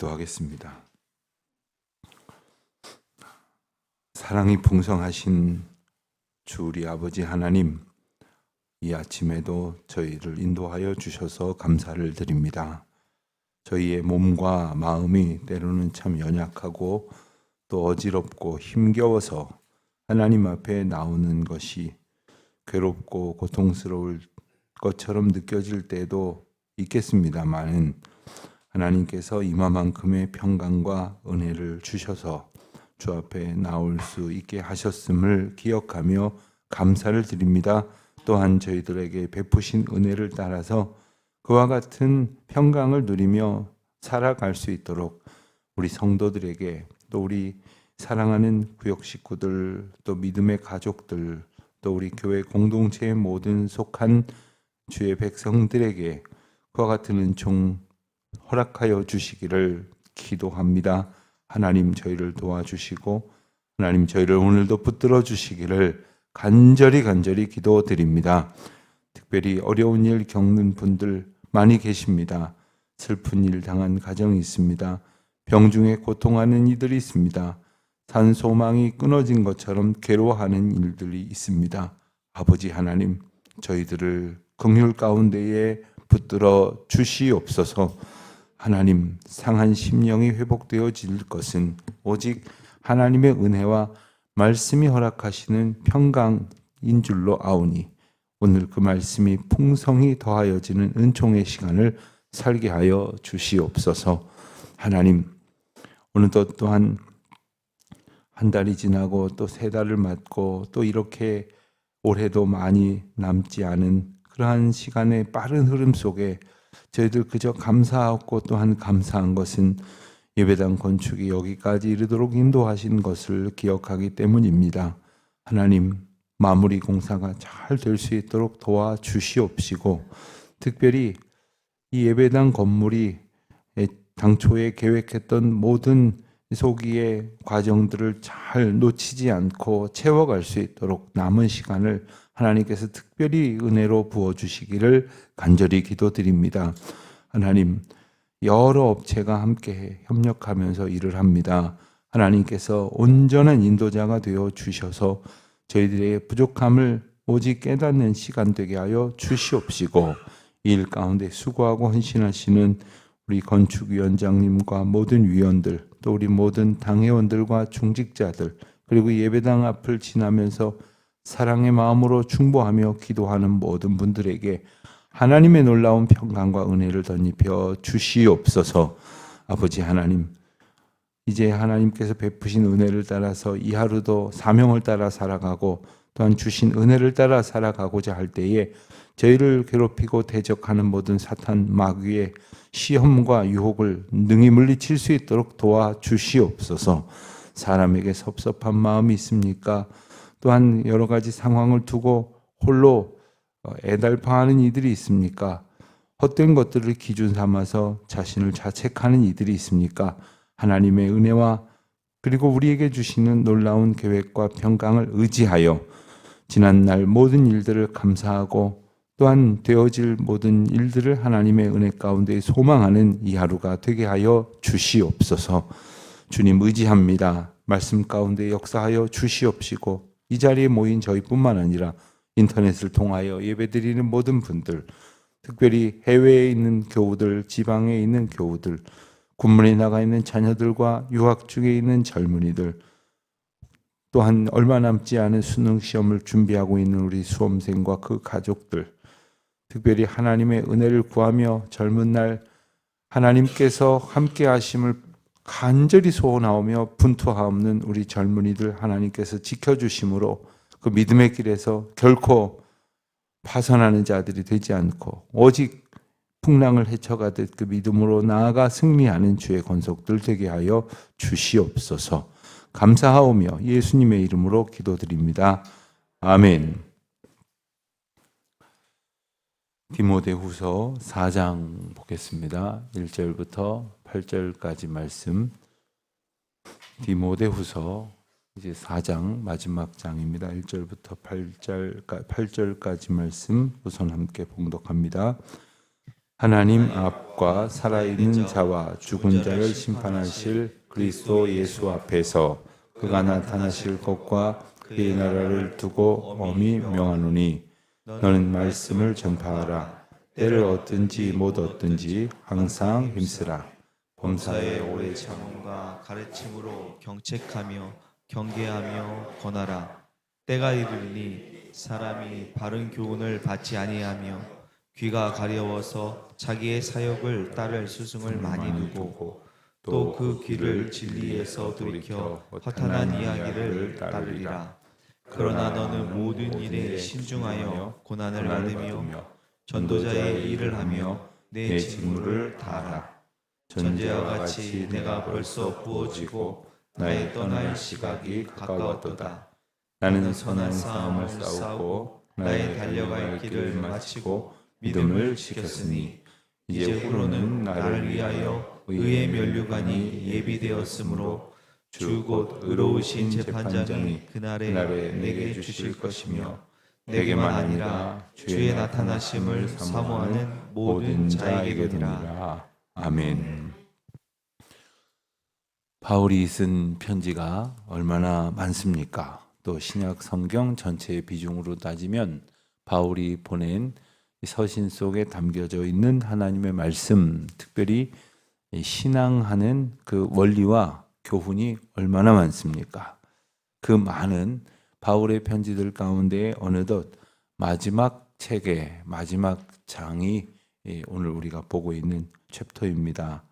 기도하겠습니다. 사랑이 풍성하신 주 우리 아버지 하나님, 이 아침에도 저희를 인도하여 주셔서 감사를 드립니다. 저희의 몸과 마음이 때로는 참 연약하고 또 어지럽고 힘겨워서 하나님 앞에 나오는 것이 괴롭고 고통스러울 것처럼 느껴질 때도 있겠습니다만은 하나님께서 이마만큼의 평강과 은혜를 주셔서 주 앞에 나올 수 있게 하셨음을 기억하며 감사를 드립니다. 또한 저희들에게 베푸신 은혜를 따라서 그와 같은 평강을 누리며 살아갈 수 있도록 우리 성도들에게, 또 우리 사랑하는 구역 식구들, 또 믿음의 가족들, 또 우리 교회 공동체의 모든 속한 주의 백성들에게 그와 같은 은총 허락하여 주시기를 기도합니다. 하나님 저희를 도와주시고 하나님 저희를 오늘도 붙들어 주시기를 간절히 기도드립니다. 특별히 어려운 일 겪는 분들 많이 계십니다. 슬픈 일 당한 가정이 있습니다. 병중에 고통하는 이들이 있습니다. 산 소망이 끊어진 것처럼 괴로워하는 일들이 있습니다. 아버지 하나님, 저희들을 긍휼 가운데에 붙들어 주시옵소서. 하나님, 상한 심령이 회복되어질 것은 오직 하나님의 은혜와 말씀이 허락하시는 평강인 줄로 아오니 오늘 그 말씀이 풍성히 더하여지는 은총의 시간을 살게 하여 주시옵소서. 하나님, 오늘도 또한 한 달이 지나고 또 세 달을 맞고 또 이렇게 올해도 많이 남지 않은 그러한 시간의 빠른 흐름 속에 저희들 그저 감사하고 또한 감사한 것은 예배당 건축이 여기까지 이르도록 인도하신 것을 기억하기 때문입니다. 하나님, 마무리 공사가 잘 될 수 있도록 도와주시옵시고, 특별히 이 예배당 건물이 당초에 계획했던 모든 소기의 과정들을 잘 놓치지 않고 채워갈 수 있도록 남은 시간을 하나님께서 특별히 은혜로 부어주시기를 간절히 기도드립니다. 하나님, 여러 업체가 함께 협력하면서 일을 합니다. 하나님께서 온전한 인도자가 되어 주셔서 저희들의 부족함을 오직 깨닫는 시간 되게 하여 주시옵시고, 이 일 가운데 수고하고 헌신하시는 우리 건축위원장님과 모든 위원들, 또 우리 모든 당회원들과 중직자들, 그리고 예배당 앞을 지나면서 사랑의 마음으로 충보하며 기도하는 모든 분들에게 하나님의 놀라운 평강과 은혜를 덧입혀 주시옵소서. 아버지 하나님, 이제 하나님께서 베푸신 은혜를 따라서 이 하루도 사명을 따라 살아가고 또한 주신 은혜를 따라 살아가고자 할 때에 저희를 괴롭히고 대적하는 모든 사탄 마귀의 시험과 유혹을 능히 물리칠 수 있도록 도와주시옵소서. 사람에게 섭섭한 마음이 있습니까? 또한 여러 가지 상황을 두고 홀로 애달파하는 이들이 있습니까? 헛된 것들을 기준 삼아서 자신을 자책하는 이들이 있습니까? 하나님의 은혜와 그리고 우리에게 주시는 놀라운 계획과 평강을 의지하여 지난날 모든 일들을 감사하고 또한 되어질 모든 일들을 하나님의 은혜 가운데 소망하는 이 하루가 되게 하여 주시옵소서. 주님 의지합니다. 말씀 가운데 역사하여 주시옵시고, 이 자리에 모인 저희뿐만 아니라 인터넷을 통하여 예배드리는 모든 분들, 특별히 해외에 있는 교우들, 지방에 있는 교우들, 군문에 나가 있는 자녀들과 유학 중에 있는 젊은이들, 또한 얼마 남지 않은 수능 시험을 준비하고 있는 우리 수험생과 그 가족들, 특별히 하나님의 은혜를 구하며 젊은 날 하나님께서 함께 하심을 간절히 소원하오며 분투하옵는 우리 젊은이들 하나님께서 지켜주심으로 그 믿음의 길에서 결코 파선하는 자들이 되지 않고 오직 풍랑을 헤쳐가듯 그 믿음으로 나아가 승리하는 주의 권속들 되게 하여 주시옵소서. 감사하오며 예수님의 이름으로 기도드립니다. 아멘. 디모데후서 4장 보겠습니다. 1절부터 8절까지 말씀. 디모데후서 이제 4장 마지막 장입니다. 1절부터 8절까지 말씀 우선 함께 봉독합니다. 하나님 앞과 살아있는 자와 죽은 자를 심판하실 그리스도 예수 앞에서 그가 나타나실 것과 그의 나라를 두고 엄히 명하노니 너는 말씀을 전파하라. 때를 얻든지 못 얻든지 항상 힘쓰라. 범사의 오래 참음과 가르침으로 경책하며 경계하며 권하라. 때가 이르리니 사람이 바른 교훈을 받지 아니하며 귀가 가려워서 자기의 사역을 따를 스승을 많이 두고 또 그 귀를 진리에서 돌이켜 허탄한 이야기를 따르리라. 그러나 너는 모든 일에 신중하여 고난을 받으며 전도자의 일을 하며 내 직무를 다하라. 전제와 같이 내가 벌써 부어지고 나의 떠날 시각이 가까웠도다. 나는 선한 싸움을 싸우고 나의 달려갈 길을 마치고 믿음을 지켰으니 이제 후로는 나를 위하여 의의 면류관이 예비되었으므로 주 곧 의로우신 재판장이 그날에 내게 주실 것이며 내게만 아니라 주의 나타나심을 사모하는 모든 자에게로니라. 되리라. 아멘. 바울이 쓴 편지가 얼마나 많습니까? 또 신약 성경 전체의 비중으로 따지면 바울이 보낸 서신 속에 담겨져 있는 하나님의 말씀, 특별히 신앙하는 그 원리와 교훈이 얼마나 많습니까? 그 많은 바울의 편지들 가운데 어느덧 마지막 책의 마지막 장이 오늘 우리가 보고 있는 챕터입니다.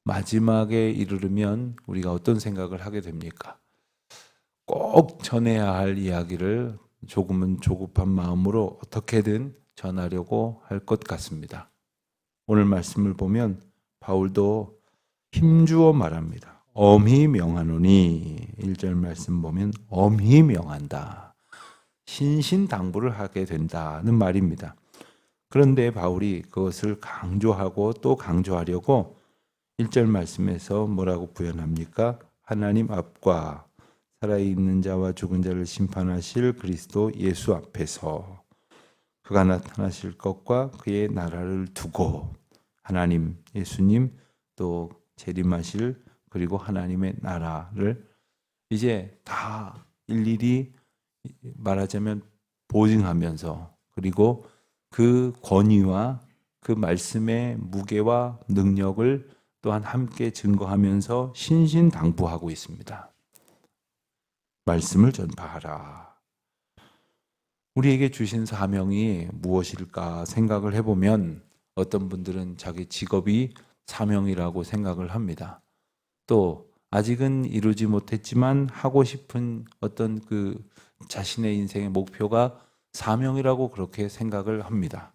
마지막에 이르르면 우리가 어떤 생각을 하게 됩니까? 꼭 전해야 할 이야기를 조금은 조급한 마음으로 어떻게든 전하려고 할 것 같습니다. 오늘 말씀을 보면 바울도 힘주어 말합니다. 엄히 명하노니 1절 말씀 보면 엄히 명한다. 신신당부를 하게 된다는 말입니다. 그런데 바울이 그것을 강조하고 또 강조하려고 1절 말씀에서 뭐라고 부연합니까? 하나님 앞과 살아있는 자와 죽은 자를 심판하실 그리스도 예수 앞에서 그가 나타나실 것과 그의 나라를 두고 하나님, 예수님 또 재림하실 그리고 하나님의 나라를 이제 다 일일이 말하자면 보증하면서 그리고 그 권위와 그 말씀의 무게와 능력을 또한 함께 증거하면서 신신당부하고 있습니다. 말씀을 전파하라. 우리에게 주신 사명이 무엇일까 생각을 해보면 어떤 분들은 자기 직업이 사명이라고 생각을 합니다. 또 아직은 이루지 못했지만 하고 싶은 어떤 그 자신의 인생의 목표가 사명이라고 그렇게 생각을 합니다.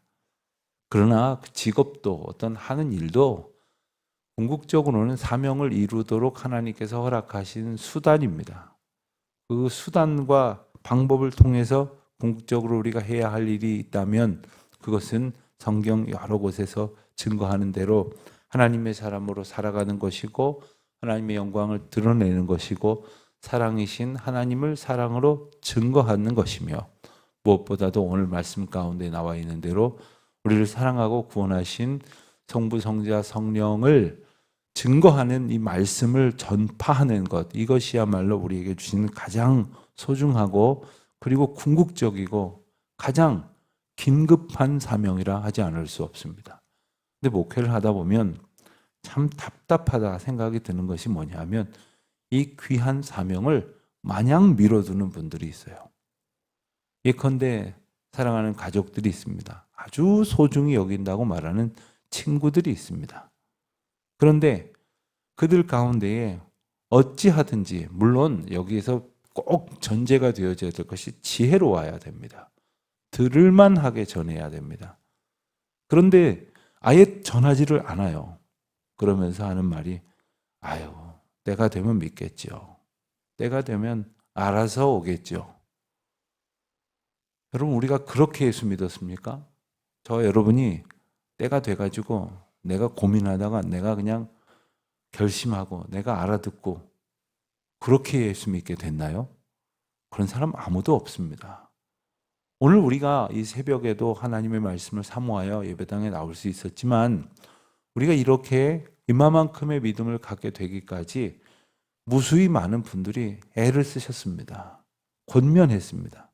그러나 그 직업도 어떤 하는 일도 궁극적으로는 사명을 이루도록 하나님께서 허락하신 수단입니다. 그 수단과 방법을 통해서 궁극적으로 우리가 해야 할 일이 있다면 그것은 성경 여러 곳에서 증거하는 대로 하나님의 사람으로 살아가는 것이고 하나님의 영광을 드러내는 것이고 사랑이신 하나님을 사랑으로 증거하는 것이며 무엇보다도 오늘 말씀 가운데 나와 있는 대로 우리를 사랑하고 구원하신 성부, 성자, 성령을 증거하는 이 말씀을 전파하는 것, 이것이야말로 우리에게 주시는 가장 소중하고 그리고 궁극적이고 가장 긴급한 사명이라 하지 않을 수 없습니다. 근데 목회를 하다 보면 참 답답하다 생각이 드는 것이 뭐냐면 이 귀한 사명을 마냥 미뤄두는 분들이 있어요. 예컨대 사랑하는 가족들이 있습니다. 아주 소중히 여긴다고 말하는 친구들이 있습니다. 그런데 그들 가운데에 어찌하든지 물론 여기에서 꼭 전제가 되어져야 될 것이 지혜로워야 됩니다. 들을만 하게 전해야 됩니다. 그런데 아예 전하지를 않아요. 그러면서 하는 말이 아유 때가 되면 믿겠죠. 때가 되면 알아서 오겠죠. 여러분 우리가 그렇게 예수 믿었습니까? 저 여러분이 때가 돼가지고 내가 고민하다가 내가 그냥 결심하고 내가 알아듣고 그렇게 예수 믿게 됐나요? 그런 사람 아무도 없습니다. 오늘 우리가 이 새벽에도 하나님의 말씀을 사모하여 예배당에 나올 수 있었지만 우리가 이렇게 이마만큼의 믿음을 갖게 되기까지 무수히 많은 분들이 애를 쓰셨습니다. 권면했습니다.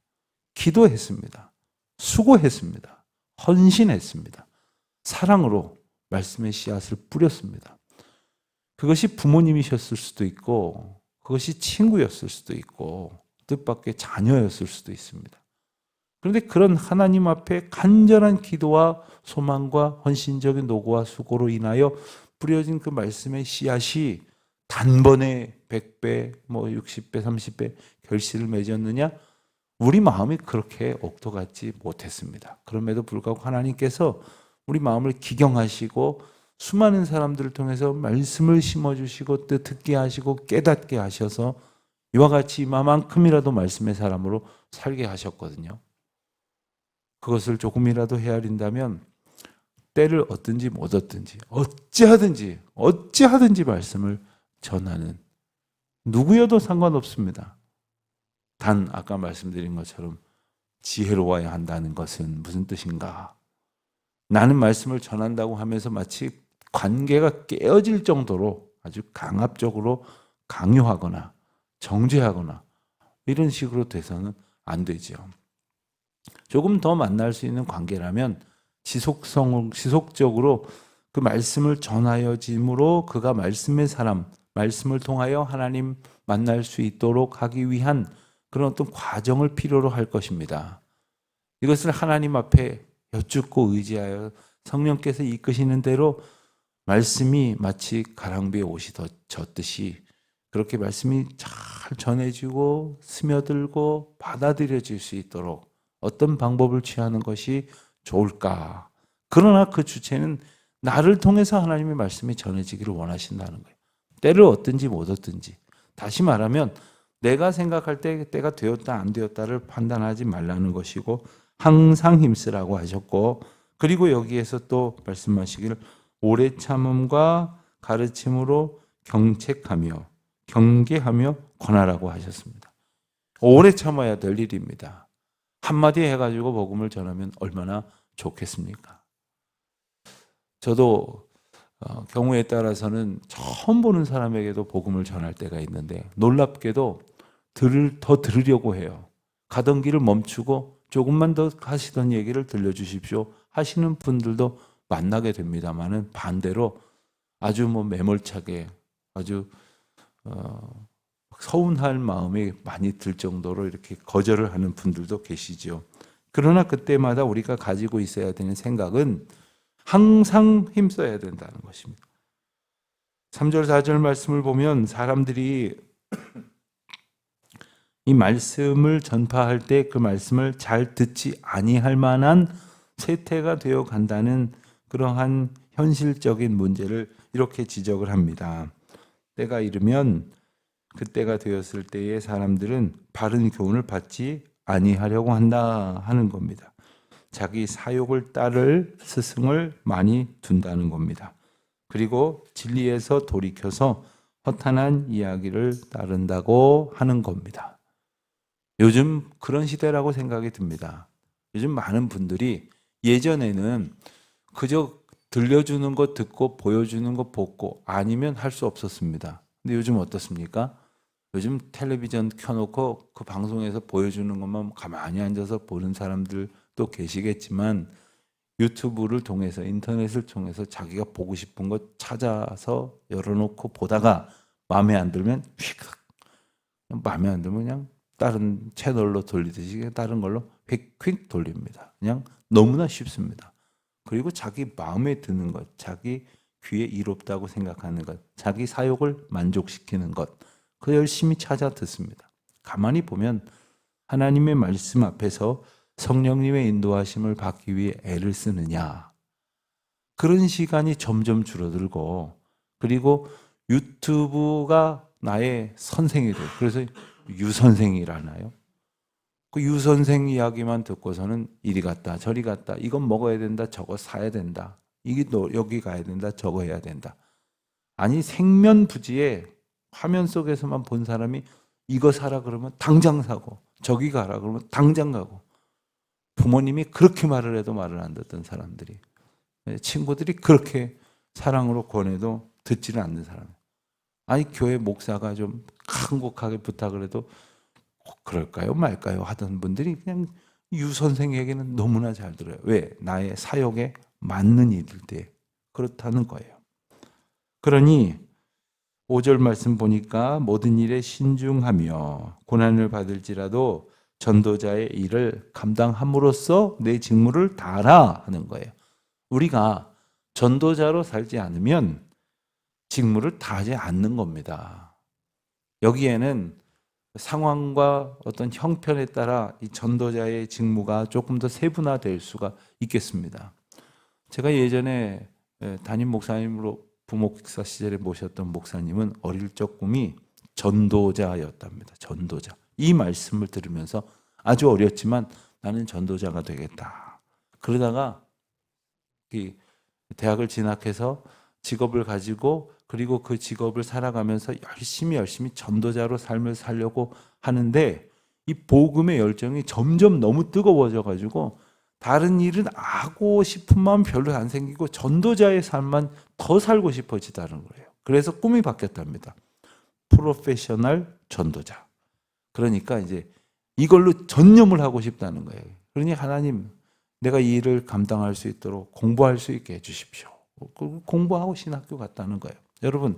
기도했습니다. 수고했습니다. 헌신했습니다. 사랑으로 말씀의 씨앗을 뿌렸습니다. 그것이 부모님이셨을 수도 있고 그것이 친구였을 수도 있고 뜻밖의 자녀였을 수도 있습니다. 그런데 그런 하나님 앞에 간절한 기도와 소망과 헌신적인 노고와 수고로 인하여 뿌려진 그 말씀의 씨앗이 단번에 100배, 60배, 30배 결실을 맺었느냐? 우리 마음이 그렇게 옥토같지 못했습니다. 그럼에도 불구하고 하나님께서 우리 마음을 기경하시고 수많은 사람들을 통해서 말씀을 심어주시고 또 듣게 하시고 깨닫게 하셔서 이와 같이 이만큼이라도 말씀의 사람으로 살게 하셨거든요. 그것을 조금이라도 헤아린다면 때를 얻든지 못 얻든지 어찌하든지 말씀을 전하는 누구여도 상관없습니다. 단 아까 말씀드린 것처럼 지혜로워야 한다는 것은 무슨 뜻인가? 나는 말씀을 전한다고 하면서 마치 관계가 깨어질 정도로 아주 강압적으로 강요하거나 정죄하거나 이런 식으로 돼서는 안 되죠. 조금 더 만날 수 있는 관계라면 지속적으로 그 말씀을 전하여짐으로 그가 말씀의 사람, 말씀을 통하여 하나님 만날 수 있도록 하기 위한 그런 어떤 과정을 필요로 할 것입니다. 이것을 하나님 앞에 여쭙고 의지하여 성령께서 이끄시는 대로 말씀이 마치 가랑비에 옷이 젖듯이 그렇게 말씀이 잘 전해지고 스며들고 받아들여질 수 있도록 어떤 방법을 취하는 것이 좋을까? 그러나 그 주체는 나를 통해서 하나님의 말씀이 전해지기를 원하신다는 거예요. 때를 얻든지 못 얻든지. 다시 말하면 내가 생각할 때 때가 되었다 안 되었다를 판단하지 말라는 것이고 항상 힘쓰라고 하셨고 그리고 여기에서 또 말씀하시기를 오래 참음과 가르침으로 경책하며 경계하며 권하라고 하셨습니다. 오래 참아야 될 일입니다. 한마디 해가지고 복음을 전하면 얼마나 좋겠습니까? 저도 경우에 따라서는 처음 보는 사람에게도 복음을 전할 때가 있는데 놀랍게도 더 들으려고 해요. 가던 길을 멈추고 조금만 더 하시던 얘기를 들려주십시오 하시는 분들도 만나게 됩니다만은 반대로 아주 매몰차게 아주 서운할 마음이 많이 들 정도로 이렇게 거절을 하는 분들도 계시죠. 그러나 그때마다 우리가 가지고 있어야 되는 생각은 항상 힘써야 된다는 것입니다. 3절 4절 말씀을 보면 사람들이 이 말씀을 전파할 때 그 말씀을 잘 듣지 아니할 만한 쇠퇴가 되어 간다는 그러한 현실적인 문제를 이렇게 지적을 합니다. 때가 이르면 그때가 되었을 때에 사람들은 바른 교훈을 받지 아니하려고 한다 하는 겁니다. 자기 사욕을 따를 스승을 많이 둔다는 겁니다. 그리고 진리에서 돌이켜서 허탄한 이야기를 따른다고 하는 겁니다. 요즘 그런 시대라고 생각이 듭니다. 요즘 많은 분들이 예전에는 그저 들려주는 것 듣고 보여주는 것 보고 아니면 할 수 없었습니다. 근데 요즘 어떻습니까? 요즘 텔레비전 켜놓고 그 방송에서 보여주는 것만 가만히 앉아서 보는 사람들도 계시겠지만 유튜브를 통해서 인터넷을 통해서 자기가 보고 싶은 것 찾아서 열어놓고 보다가 마음에 안 들면 휙 마음에 안 들면 그냥 다른 채널로 돌리듯이 다른 걸로 휙휙 돌립니다. 그냥 너무나 쉽습니다. 그리고 자기 마음에 드는 것, 자기 귀에 이롭다고 생각하는 것, 자기 사욕을 만족시키는 것, 그 열심히 찾아 듣습니다. 가만히 보면 하나님의 말씀 앞에서 성령님의 인도하심을 받기 위해 애를 쓰느냐, 그런 시간이 점점 줄어들고 그리고 유튜브가 나의 선생이 돼요. 그래서 유선생이라나요? 그 유선생 이야기만 듣고서는 이리 갔다 저리 갔다, 이건 먹어야 된다, 저거 사야 된다, 이게 여기 가야 된다, 저거 해야 된다. 아니 생면부지에 화면 속에서만 본 사람이 이거 사라 그러면 당장 사고 저기 가라 그러면 당장 가고 부모님이 그렇게 말을 해도 말을 안 듣던 사람들이, 친구들이 그렇게 사랑으로 권해도 듣지를 않는 사람. 아니 교회 목사가 좀 간곡하게 부탁을 해도 그럴까요 말까요 하던 분들이 그냥 유 선생에게는 너무나 잘 들어요. 왜? 나의 사역에 맞는 일일 때 그렇다는 거예요. 그러니 5절 말씀 보니까 모든 일에 신중하며 고난을 받을지라도 전도자의 일을 감당함으로써 내 직무를 다하라 하는 거예요. 우리가 전도자로 살지 않으면 직무를 다하지 않는 겁니다. 여기에는 상황과 어떤 형편에 따라 이 전도자의 직무가 조금 더 세분화될 수가 있겠습니다. 제가 예전에 담임 목사님으로 부목사 시절에 모셨던 목사님은 어릴 적 꿈이 전도자였답니다. 전도자. 이 말씀을 들으면서 아주 어렸지만 나는 전도자가 되겠다. 그러다가 대학을 진학해서 직업을 가지고 그리고 그 직업을 살아가면서 열심히 전도자로 삶을 살려고 하는데 이 복음의 열정이 점점 너무 뜨거워져 가지고 다른 일은 하고 싶은 마음 별로 안 생기고 전도자의 삶만 더 살고 싶어지다는 거예요. 그래서 꿈이 바뀌었답니다. 프로페셔널 전도자. 그러니까 이제 이걸로 전념을 하고 싶다는 거예요. 그러니 하나님, 내가 이 일을 감당할 수 있도록 공부할 수 있게 해주십시오. 공부하고 신학교 갔다는 거예요. 여러분,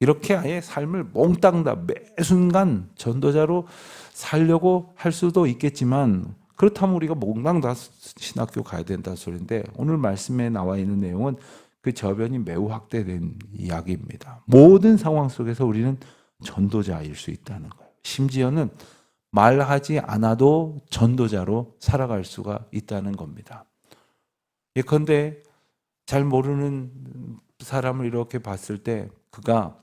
이렇게 아예 삶을 몽땅 다 매 순간 전도자로 살려고 할 수도 있겠지만 그렇다면 우리가 몽땅 다 신학교 가야 된다는 소리인데 오늘 말씀에 나와 있는 내용은 그 저변이 매우 확대된 이야기입니다. 모든 상황 속에서 우리는 전도자일 수 있다는 거예요. 심지어는 말하지 않아도 전도자로 살아갈 수가 있다는 겁니다. 예컨대 잘 모르는 사람을 이렇게 봤을 때 그가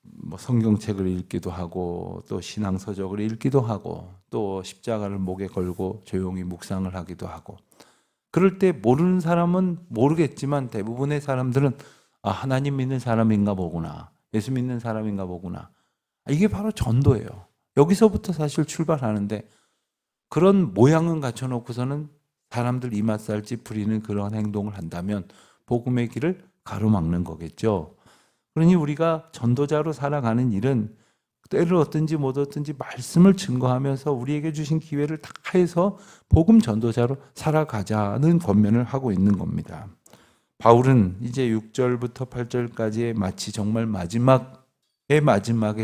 뭐 성경책을 읽기도 하고 또 신앙서적을 읽기도 하고 또 십자가를 목에 걸고 조용히 묵상을 하기도 하고 그럴 때 모르는 사람은 모르겠지만 대부분의 사람들은 아, 하나님 믿는 사람인가 보구나. 예수 믿는 사람인가 보구나. 이게 바로 전도예요. 여기서부터 사실 출발하는데 그런 모양은 갖춰놓고서는 사람들 이맛살지 부리는 그런 행동을 한다면 복음의 길을 가로막는 거겠죠. 그러니 우리가 전도자로 살아가는 일은 때를 얻든지 못 얻든지 말씀을 증거하면서 우리에게 주신 기회를 다 해서 복음 전도자로 살아가자는 권면을 하고 있는 겁니다. 바울은 이제 6절부터 8절까지의 마치 정말 마지막에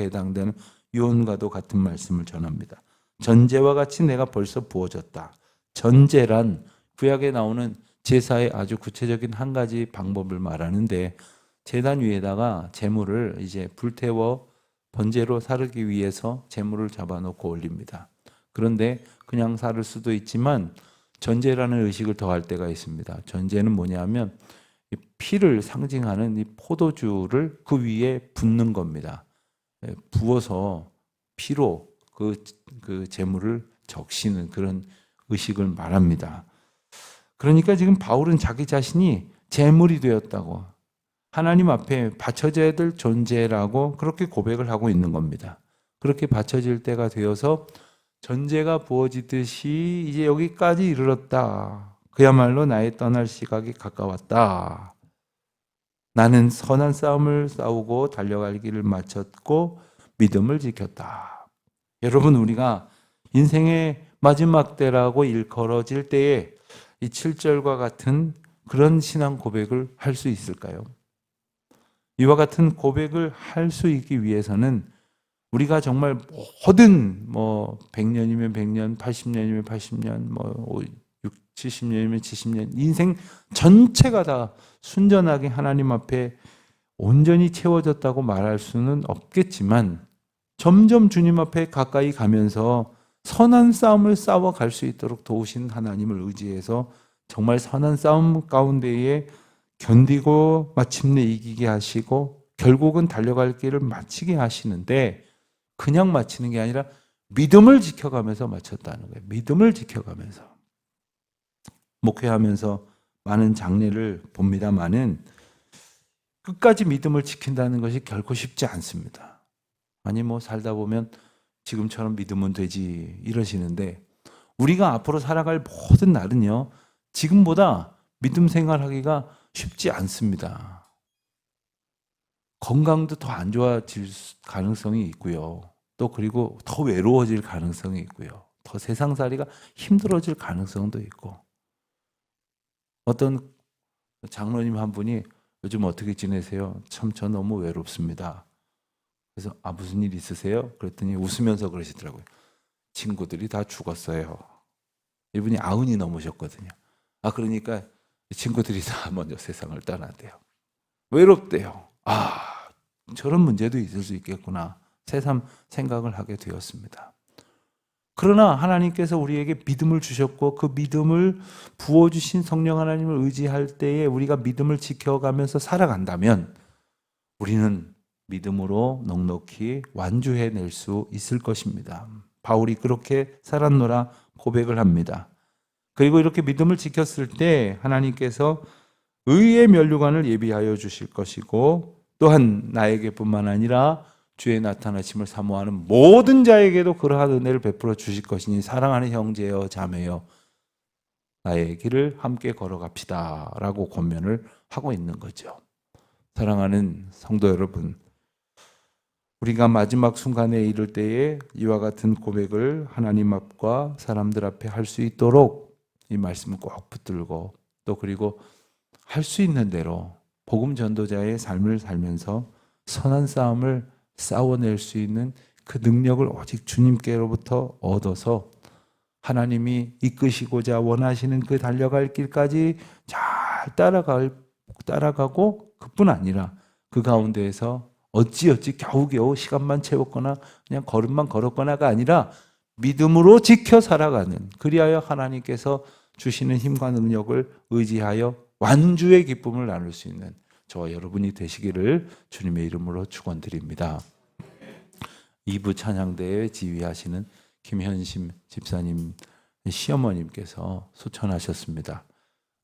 해당되는 유언과도 같은 말씀을 전합니다. 전제와 같이 내가 벌써 부어졌다. 전제란 구약에 나오는 제사의 아주 구체적인 한 가지 방법을 말하는데 제단 위에다가 제물을 이제 불태워 번제로 사르기 위해서 제물을 잡아놓고 올립니다. 그런데 그냥 사를 수도 있지만 전제라는 의식을 더할 때가 있습니다. 전제는 뭐냐면 피를 상징하는 이 포도주를 그 위에 붓는 겁니다. 부어서 피로 그 제물을 적시는 그런 의식을 말합니다. 그러니까 지금 바울은 자기 자신이 제물이 되었다고 하나님 앞에 바쳐져야 될 존재라고 그렇게 고백을 하고 있는 겁니다. 그렇게 바쳐질 때가 되어서 전제가 부어지듯이 이제 여기까지 이르렀다. 그야말로 나의 떠날 시각이 가까웠다. 나는 선한 싸움을 싸우고 달려갈 길을 마쳤고 믿음을 지켰다. 여러분, 우리가 인생의 마지막 때라고 일컬어질 때에 이 7절과 같은 그런 신앙 고백을 할 수 있을까요? 이와 같은 고백을 할 수 있기 위해서는 우리가 정말 모든 100년이면 100년, 80년이면 80년, 70년이면 70년 인생 전체가 다 순전하게 하나님 앞에 온전히 채워졌다고 말할 수는 없겠지만 점점 주님 앞에 가까이 가면서 선한 싸움을 싸워갈 수 있도록 도우신 하나님을 의지해서 정말 선한 싸움 가운데에 견디고 마침내 이기게 하시고 결국은 달려갈 길을 마치게 하시는데 그냥 마치는 게 아니라 믿음을 지켜가면서 마쳤다는 거예요. 믿음을 지켜가면서. 목회하면서 많은 장례를 봅니다마는 끝까지 믿음을 지킨다는 것이 결코 쉽지 않습니다. 아니 살다 보면 지금처럼 믿으면 되지 이러시는데 우리가 앞으로 살아갈 모든 날은요, 지금보다 믿음 생활하기가 쉽지 않습니다. 건강도 더 안 좋아질 가능성이 있고요. 또 그리고 더 외로워질 가능성이 있고요. 더 세상살이가 힘들어질 가능성도 있고. 어떤 장로님 한 분이 요즘 어떻게 지내세요? 참 저 너무 외롭습니다. 그래서 무슨 일 있으세요? 그랬더니 웃으면서 그러시더라고요. 친구들이 다 죽었어요. 이분이 90이 넘으셨거든요. 그러니까 친구들이 다 먼저 세상을 떠났대요. 외롭대요. 저런 문제도 있을 수 있겠구나. 새삼 생각을 하게 되었습니다. 그러나 하나님께서 우리에게 믿음을 주셨고 그 믿음을 부어주신 성령 하나님을 의지할 때에 우리가 믿음을 지켜가면서 살아간다면 우리는 믿음으로 넉넉히 완주해낼 수 있을 것입니다. 바울이 그렇게 살았노라 고백을 합니다. 그리고 이렇게 믿음을 지켰을 때 하나님께서 의의 면류관을 예비하여 주실 것이고 또한 나에게뿐만 아니라 주의 나타나심을 사모하는 모든 자에게도 그러한 은혜를 베풀어 주실 것이니 사랑하는 형제여 자매여 나의 길을 함께 걸어갑시다 라고 권면을 하고 있는 거죠. 사랑하는 성도 여러분, 우리가 마지막 순간에 이를 때에 이와 같은 고백을 하나님 앞과 사람들 앞에 할 수 있도록 이 말씀을 꼭 붙들고 또 그리고 할 수 있는 대로 복음 전도자의 삶을 살면서 선한 싸움을 싸워낼 수 있는 그 능력을 오직 주님께로부터 얻어서 하나님이 이끄시고자 원하시는 그 달려갈 길까지 잘 따라가고 그뿐 아니라 그 가운데에서 어찌어찌 겨우겨우 시간만 채웠거나 그냥 걸음만 걸었거나가 아니라 믿음으로 지켜 살아가는, 그리하여 하나님께서 주시는 힘과 능력을 의지하여 완주의 기쁨을 나눌 수 있는 저와 여러분이 되시기를 주님의 이름으로 축원드립니다. 2부 찬양대에 지휘하시는 김현심 집사님 시어머님께서 소천하셨습니다.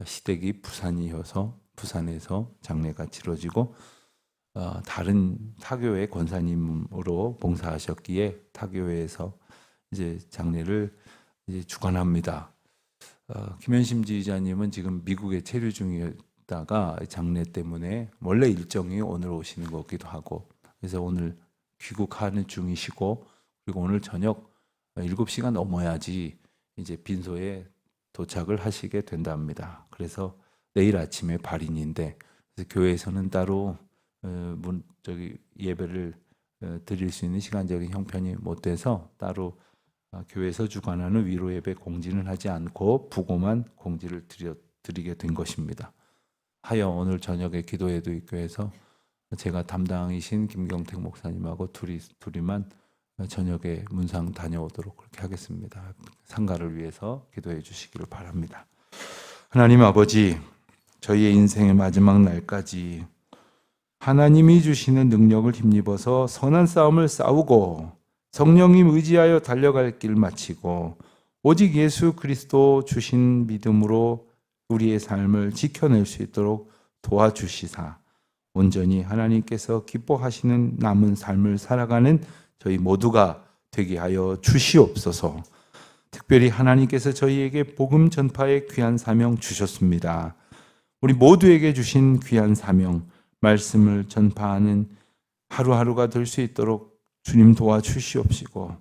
시댁이 부산이어서 부산에서 장례가 치러지고 다른 타교회 권사님으로 봉사하셨기에 타교회에서 이제 장례를 이제 주관합니다. 김현심 지휘자님은 지금 미국에 체류 중이다가 장례 때문에 원래 일정이 오늘 오시는 거기도 하고 그래서 오늘 귀국하는 중이시고 그리고 오늘 저녁 7시가 넘어야지 이제 빈소에 도착을 하시게 된답니다. 그래서 내일 아침에 발인인데 그래서 교회에서는 따로 예배를 드릴 수 있는 시간적인 형편이 못 돼서 따로 교회에서 주관하는 위로 예배 공지는 하지 않고 부고만 공지를 드리게 된 것입니다. 하여 오늘 저녁에 기도회도 있고 해서 제가 담당이신 김경택 목사님하고 둘이만 저녁에 문상 다녀오도록 그렇게 하겠습니다. 상가를 위해서 기도해 주시기를 바랍니다. 하나님 아버지, 저희의 인생의 마지막 날까지 하나님이 주시는 능력을 힘입어서 선한 싸움을 싸우고 성령님 의지하여 달려갈 길 마치고 오직 예수 그리스도 주신 믿음으로 우리의 삶을 지켜낼 수 있도록 도와주시사 온전히 하나님께서 기뻐하시는 남은 삶을 살아가는 저희 모두가 되게 하여 주시옵소서. 특별히 하나님께서 저희에게 복음 전파의 귀한 사명 주셨습니다. 우리 모두에게 주신 귀한 사명, 말씀을 전파하는 하루하루가 될 수 있도록 주님 도와주시옵시고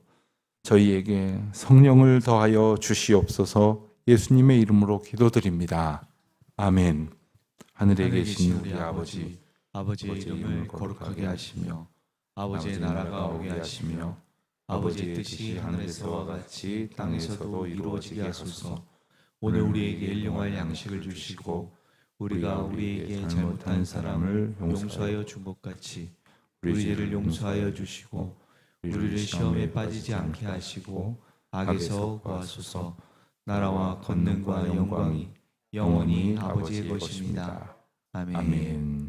저희에게 성령을 더하여 주시옵소서. 예수님의 이름으로 기도드립니다. 아멘. 하늘에 계신 우리 아버지, 아버지의 이름을 거룩하게 하시며 아버지의 나라가 오게 하시며 아버지의 뜻이 하늘에서와 같이 땅에서도 이루어지게 하소서. 오늘 우리에게 일용할 양식을 주시고 우리가 우리에게 잘못한 사람을 용서하여 준 것 같이 우리 죄를 용서하여 주시고 우리를 시험에 빠지지 않게 하시고 악에서 구하소서. 나라와 권능과 영광이 영원히 아버지의 것입니다. 아멘.